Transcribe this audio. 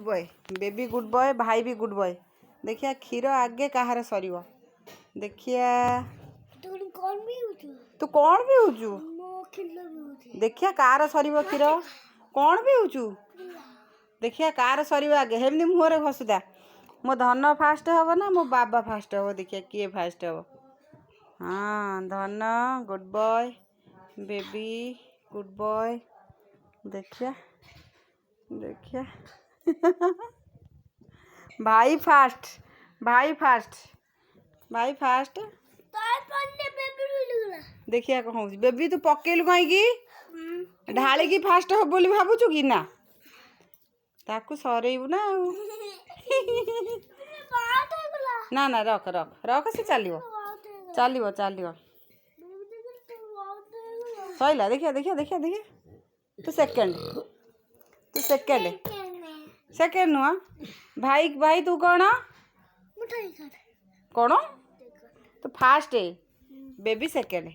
Boy, baby good boy, भाई भी good boy. देखिए क्षीर आगे कहार सर देखिया तू कौन भी होचु देखिया कार सर क्षीर कौन भी होचु देखिया कार सर आगे हेमनी मुहर घसुदा मो धन फास्ट हम ना मो बाबा फास्ट हम देखिए किए फास्ट हम। हाँ धन good boy, baby good boy. देखिए देखिए भाई फास्ट, भाई फास्ट, भाई फास्ट। देखिए कौन बेबी तू पकेलु कहीं ढालिकी फास्ट हो बोली भावुचु कि ना ताकू सरेबू ना ना ना रख रख रख से चलो चलो चलो सैला। देखिए देखिए देखिए देखिए तू सेकेंड, तू सेकेंड सेकेंड नुआ भाई भाई तू कौन कौन तू फास्ट बेबी सेकेंड।